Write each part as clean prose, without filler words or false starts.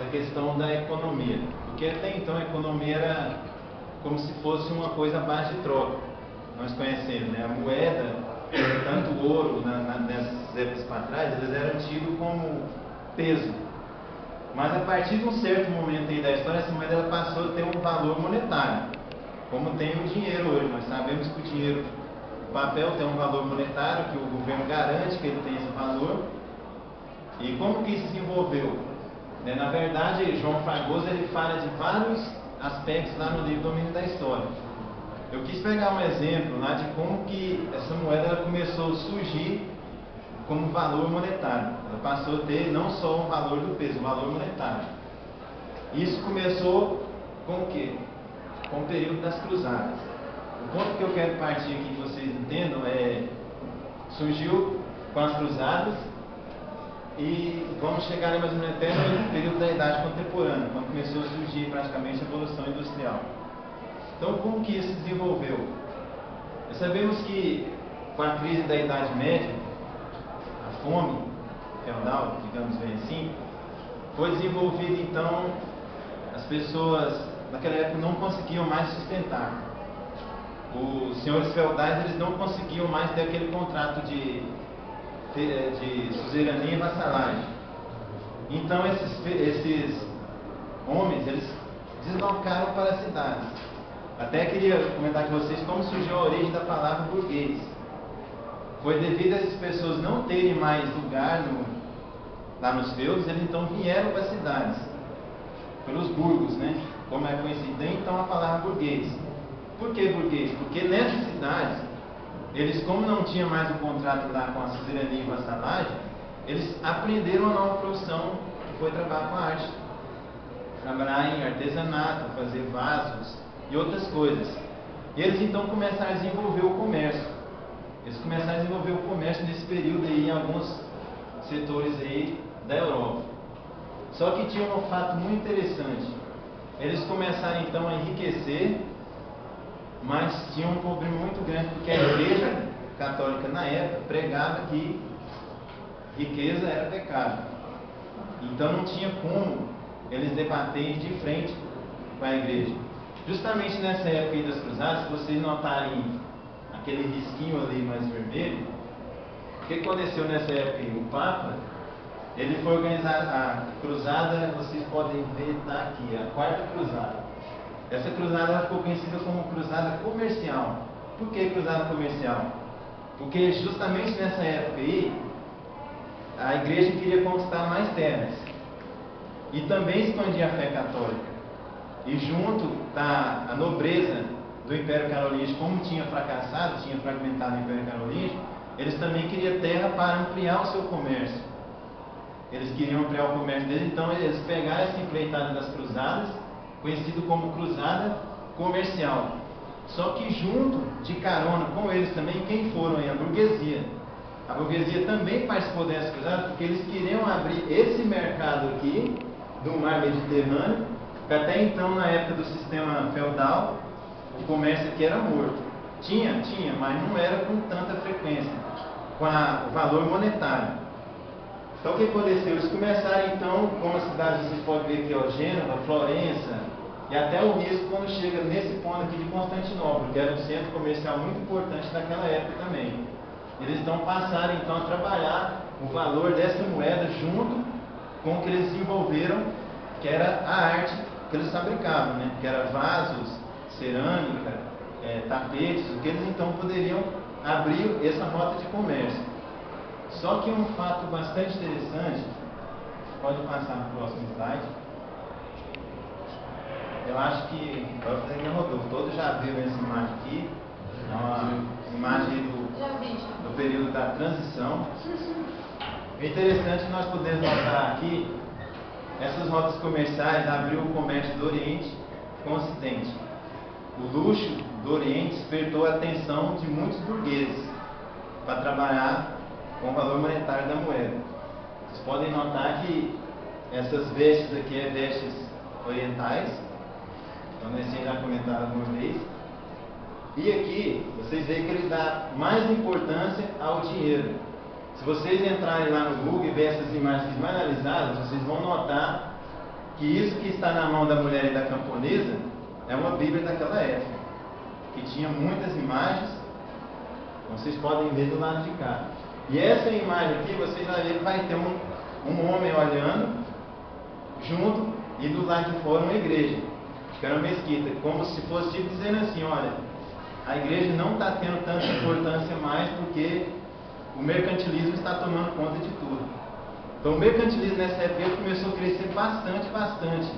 questão da economia. Porque até então a economia era como se fosse uma coisa à base de troca. Nós conhecemos, né? A moeda, tanto o ouro, nessas épocas para trás, eles eram tidos como peso. Mas a partir de um certo momento aí da história, essa moeda ela passou a ter um valor monetário, como tem o dinheiro hoje. Nós sabemos que o dinheiro, o papel tem um valor monetário, que o governo garante que ele tem esse valor. E como que isso se desenvolveu? Na verdade, João Fragoso ele fala de vários aspectos lá no livro Domínio da História. Eu quis pegar um exemplo lá de como que essa moeda ela começou a surgir como valor monetário. Ela passou a ter não só o valor do peso, o valor monetário. Isso começou com o quê? Com o período das cruzadas. O ponto que eu quero partir aqui que vocês entendam surgiu com as cruzadas e vamos chegar mais ou menos até no período da Idade Contemporânea, quando começou a surgir praticamente a Revolução Industrial. Então, como que isso se desenvolveu? Nós sabemos que com a crise da Idade Média, a fome feudal, digamos bem assim, foi desenvolvida, então, as pessoas naquela época não conseguiam mais sustentar. Os senhores feudais eles não conseguiam mais ter aquele contrato de suzerania e vassalagem. Então esses homens eles deslocaram para as cidades. Até queria comentar com vocês como surgiu a origem da palavra burguês. Foi devido a essas pessoas não terem mais lugar lá nos feudos, eles então vieram para as cidades, pelos burgos, né? Como é conhecido então a palavra burguês. Por que burguês? Porque nessas cidades, eles como não tinham mais o contrato lá com a suzerania e vassalagem, eles aprenderam uma nova profissão, que foi trabalhar com a arte. Trabalhar em artesanato, fazer vasos e outras coisas. E eles então começaram a desenvolver o comércio. Eles começaram a desenvolver o comércio nesse período aí, em alguns setores aí da Europa. Só que tinha um fato muito interessante. Eles começaram então a enriquecer, mas tinha um problema muito grande, porque a Igreja Católica na época pregava que riqueza era pecado. Então não tinha como eles debaterem de frente com a Igreja. Justamente nessa época aí das cruzadas, se vocês notarem aquele risquinho ali mais vermelho, o que aconteceu nessa época aí? O Papa, ele foi organizar a cruzada, vocês podem ver, está aqui, a quarta cruzada. Essa cruzada ela ficou conhecida como cruzada comercial. Por que cruzada comercial? Porque justamente nessa época aí, a igreja queria conquistar mais terras e também expandir a fé católica. E junto a nobreza do Império Carolíngio, como tinha fracassado, tinha fragmentado o Império Carolíngio, eles também queriam terra para ampliar o seu comércio. Eles queriam ampliar o comércio deles, então eles pegaram essa empreitada das cruzadas, conhecido como cruzada comercial. Só que junto, de carona com eles também, quem foram aí? A burguesia. A burguesia também participou dessa cruzada, porque eles queriam abrir esse mercado aqui, do mar Mediterrâneo, que até então, na época do sistema feudal, o comércio aqui era morto. Tinha, mas não era com tanta frequência, com o valor monetário. Então o que aconteceu? Eles começaram então, como a cidade, vocês podem ver aqui, ó, Gênova, Florença, e até o risco quando chega nesse ponto aqui de Constantinopla, que era um centro comercial muito importante naquela época também. Eles então passaram então a trabalhar o valor dessa moeda junto com o que eles desenvolveram, que era a arte que eles fabricavam, né? Que era vasos, cerâmica, tapetes, o que eles então poderiam abrir essa rota de comércio. Só que um fato bastante interessante, pode passar no próximo slide. Eu acho que, agora você já rodou, todos já viram essa imagem aqui, é uma imagem do período da transição. O interessante que nós podemos notar aqui, essas rotas comerciais abriu o comércio do Oriente com o Ocidente. O luxo do Oriente despertou a atenção de muitos burgueses para trabalhar com o valor monetário da moeda. Vocês podem notar que essas vestes aqui são vestes orientais, então nesse já comentaram alguma vez. E aqui vocês veem que ele dá mais importância ao dinheiro. Se vocês entrarem lá no Google e ver essas imagens mais analisadas, vocês vão notar que isso que está na mão da mulher e da camponesa é uma Bíblia daquela época, que tinha muitas imagens, vocês podem ver do lado de cá. E essa imagem aqui, vocês vão ver que vai ter um homem olhando junto e do lado de fora uma igreja, que era uma mesquita, como se fosse tipo dizendo assim, olha, a igreja não está tendo tanta importância mais porque o mercantilismo está tomando conta de tudo. Então o mercantilismo nessa época começou a crescer bastante.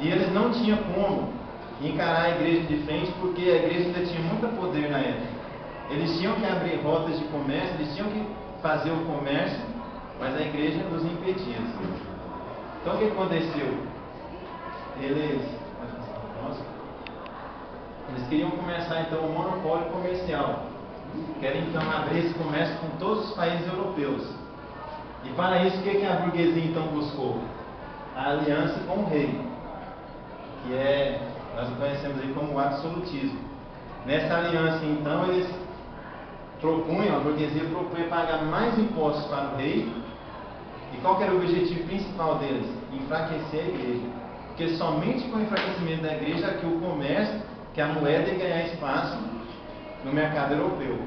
E eles não tinham como encarar a igreja de frente porque a igreja ainda tinha muito poder na época. Eles tinham que abrir rotas de comércio, eles tinham que fazer o comércio, mas a igreja os impedia. Então o que aconteceu? Eles queriam começar então um monopólio comercial. Querem então abrir esse comércio com todos os países europeus. E para isso, o que a burguesia então buscou? A aliança com o rei, que nós o conhecemos aí como o absolutismo. Nessa aliança então, a burguesia propunha pagar mais impostos para o rei. E qual que era o objetivo principal deles? Enfraquecer a igreja. Porque somente com o enfraquecimento da igreja é que o comércio, que a moeda ia ganhar espaço no mercado europeu.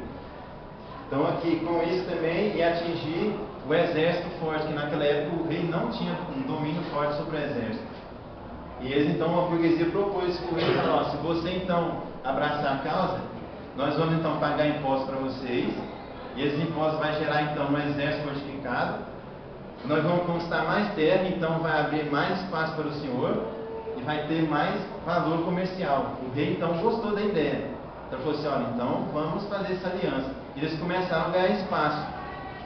Então aqui, com isso também, ia atingir o exército forte, que naquela época o rei não tinha um domínio forte sobre o exército. E eles então, a burguesia propôs isso para o rei, falou, se você então abraçar a causa, nós vamos então pagar impostos para vocês, e esses impostos vai gerar então um exército fortificado, nós vamos conquistar mais terra, então vai abrir mais espaço para o senhor, e vai ter mais valor comercial. O rei então gostou da ideia. Então falou assim, olha, então vamos fazer essa aliança. E eles começaram a ganhar espaço.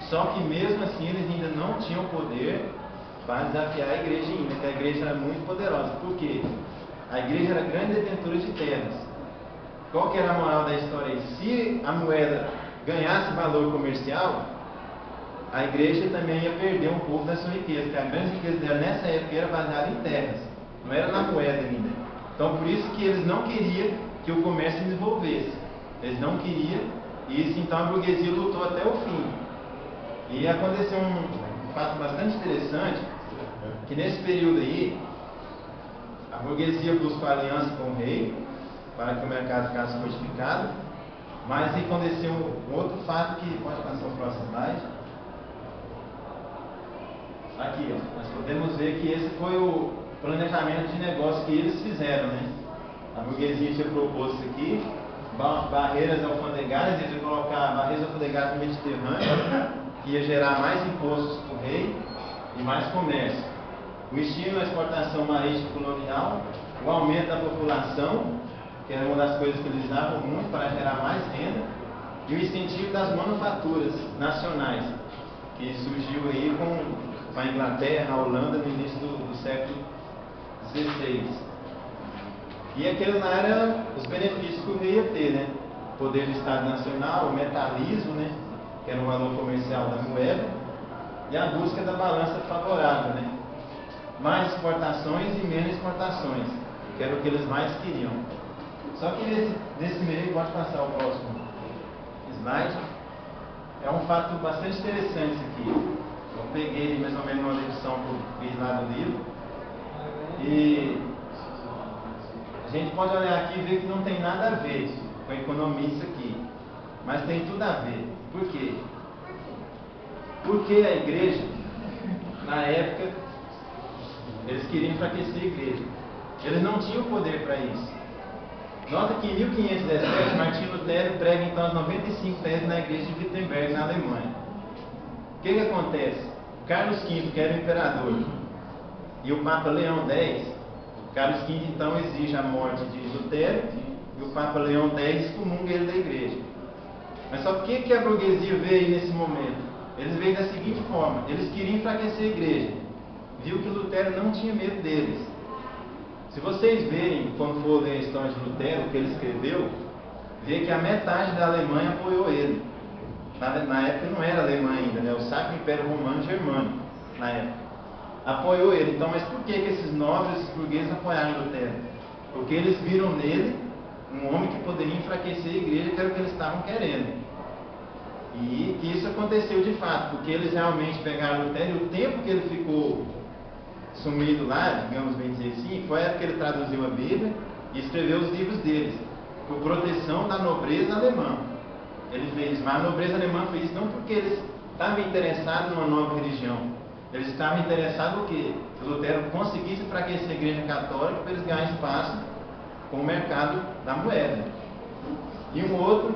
Só que mesmo assim eles ainda não tinham poder para desafiar a igreja ainda, que a igreja era muito poderosa. Por quê? A igreja era grande detentora de terras. Qual que era a moral da história aí? Se a moeda ganhasse valor comercial, a igreja também ia perder um pouco da sua riqueza, porque a grande riqueza dela nessa época era baseada em terras, não era na moeda ainda. Então por isso que eles não queriam que o comércio se desenvolvesse. Eles não queriam, e isso então a burguesia lutou até o fim. E aconteceu um fato bastante interessante, que nesse período aí, a burguesia buscou aliança com o rei, para que o mercado ficasse fortificado, mas aconteceu um outro fato que, pode passar o próximo slide. Aqui, ó, nós podemos ver que esse foi o planejamento de negócio que eles fizeram, né? A burguesia tinha proposto isso aqui, barreiras alfandegárias, eles iam colocar barreiras alfandegárias no Mediterrâneo, que ia gerar mais impostos para o rei e mais comércio. O estímulo à exportação marítima colonial, o aumento da população, que era uma das coisas que eles usavam muito para gerar mais renda, e o incentivo das manufaturas nacionais, que surgiu aí com a Inglaterra, a Holanda no início do século XVI. E aquele lá era os benefícios que o rei ia ter, né? O poder do Estado Nacional, o metalismo, né? Que era o valor comercial da moeda, e a busca da balança favorável, né? Mais exportações e menos exportações, que era o que eles mais queriam. Só que nesse meio, pode passar o próximo slide, é um fato bastante interessante isso aqui. Eu peguei mais ou menos uma edição que eu fiz lá do livro, e a gente pode olhar aqui e ver que não tem nada a ver com a economia isso aqui, mas tem tudo a ver. Por quê? Porque a igreja, na época, eles queriam enfraquecer a igreja. Eles não tinham poder para isso. Nota que em 1517, Martinho Lutero prega então as 95 teses na igreja de Wittenberg, na Alemanha. O que acontece? Carlos V, que era o imperador, e o Papa Leão X, Carlos V então exige a morte de Lutero, e o Papa Leão X excomunga ele da igreja. Mas só que a burguesia veio nesse momento? Eles veio da seguinte forma: eles queriam enfraquecer a igreja. Viu que Lutero não tinha medo deles. Se vocês verem, quando for ler a história de Lutero, o que ele escreveu, vê que a metade da Alemanha apoiou ele. Na época não era Alemanha ainda, né? O Sacro Império Romano Germânico, na época. Apoiou ele. Então, mas por que esses nobres, esses burgueses apoiaram Lutero? Porque eles viram nele um homem que poderia enfraquecer a igreja, que era o que eles estavam querendo. E isso aconteceu de fato, porque eles realmente pegaram Lutero, e o tempo que ele ficou sumido lá, digamos bem dizer assim, foi a época que ele traduziu a Bíblia e escreveu os livros deles, por proteção da nobreza alemã. Ele fez, mas a nobreza alemã fez isso não porque eles estavam interessados numa nova religião. Eles estavam interessados no quê? Que Lutero conseguisse enfraquecer a Igreja Católica para eles ganharem espaço com o mercado da moeda. E um outro,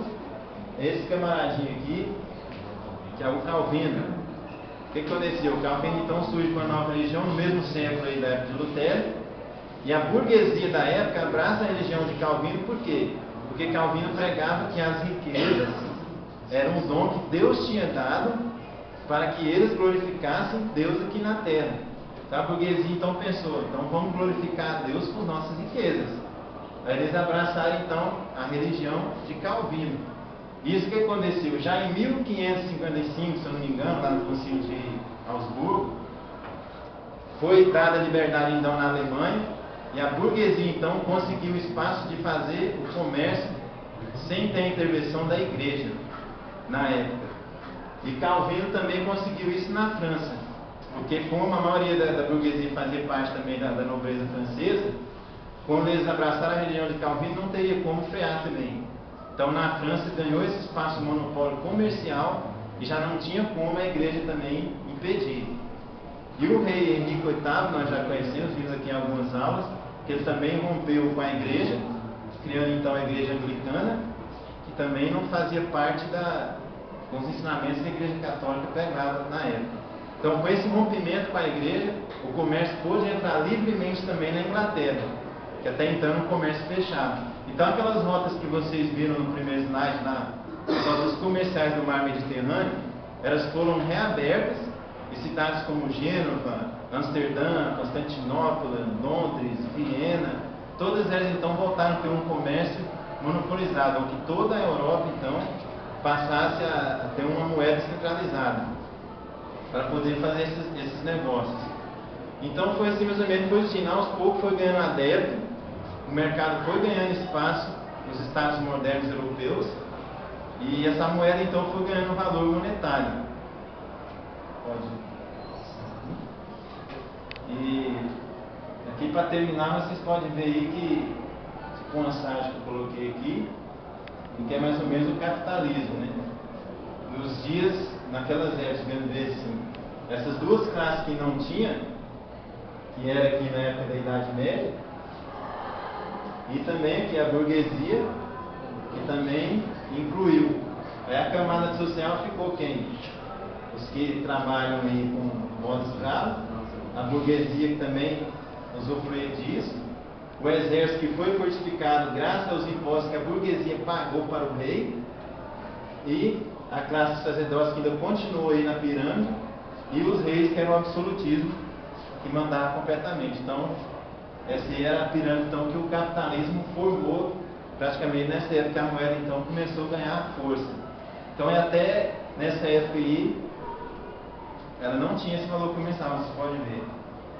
esse camaradinho aqui, que é o Calvino. O que aconteceu? O Calvino então surge com a nova religião no mesmo século aí da época de Lutero, e a burguesia da época abraça a religião de Calvino. Por quê? Porque Calvino pregava que as riquezas eram um dom que Deus tinha dado para que eles glorificassem Deus aqui na terra. Então a burguesia então pensou, então vamos glorificar a Deus por nossas riquezas. Aí eles abraçaram então a religião de Calvino. Isso que aconteceu já em 1555, se eu não me engano, lá no Concílio de Augsburgo, foi dada a liberdade então na Alemanha, e a burguesia então conseguiu o espaço de fazer o comércio sem ter a intervenção da igreja na época. E Calvino também conseguiu isso na França, porque como a maioria da burguesia fazia parte também da nobreza francesa, quando eles abraçaram a religião de Calvino não teria como frear também. Então na França ganhou esse espaço monopólio comercial e já não tinha como a igreja também impedir. E o rei Henrique VIII, nós já conhecemos, vimos aqui em algumas aulas, que ele também rompeu com a igreja, criando então a igreja anglicana, que também não fazia parte dos ensinamentos que a igreja católica pregava na época. Então com esse rompimento com a igreja, o comércio pôde entrar livremente também na Inglaterra, que até então era um comércio fechado. Então aquelas rotas que vocês viram no primeiro slide lá, as rotas comerciais do mar Mediterrâneo, elas foram reabertas e cidades como Gênova, Amsterdã, Constantinopla, Londres, Viena, todas elas então voltaram a ter um comércio monopolizado, onde toda a Europa então passasse a ter uma moeda centralizada para poder fazer esses negócios. Então foi assim mais ou menos, foi assim, aos poucos foi ganhando adepto, o mercado foi ganhando espaço nos estados modernos europeus e essa moeda então foi ganhando valor monetário. Pode. E aqui para terminar vocês podem ver aí que com a site que eu coloquei aqui, que é mais ou menos o capitalismo, né? Nos dias, naquelas épocas, vendo ver assim, essas duas classes que não tinha, que era aqui na época da Idade Média, e também aqui a burguesia, que também incluiu. Aí a camada social ficou quem? Os que trabalham aí com modo escravo, a burguesia que também usufrui disso, o exército que foi fortificado graças aos impostos que a burguesia pagou para o rei, e a classe sacerdótica que ainda continuou aí na pirâmide, e os reis que eram o absolutismo, que mandava completamente. Então, essa aí era a pirâmide então, que o capitalismo formou praticamente nessa época que a moeda então começou a ganhar força. Então é até nessa época aí, ela não tinha esse valor comercial, vocês podem ver.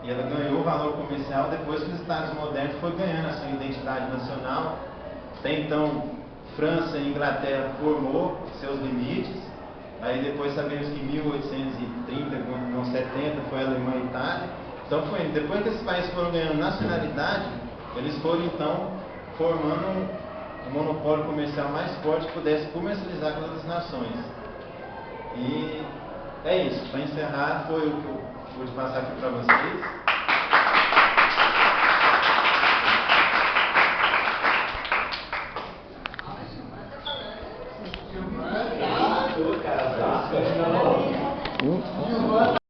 E ela ganhou o valor comercial depois que os Estados modernos foram ganhando a sua identidade nacional. Até então, França e Inglaterra formou seus limites. Aí depois sabemos que em 1830, com 70, foi a Alemanha e Itália. Então foi depois que esses países foram ganhando nacionalidade, eles foram então formando um monopólio comercial mais forte que pudesse comercializar com outras nações. E é isso. Para encerrar, foi o que eu pude passar aqui para vocês.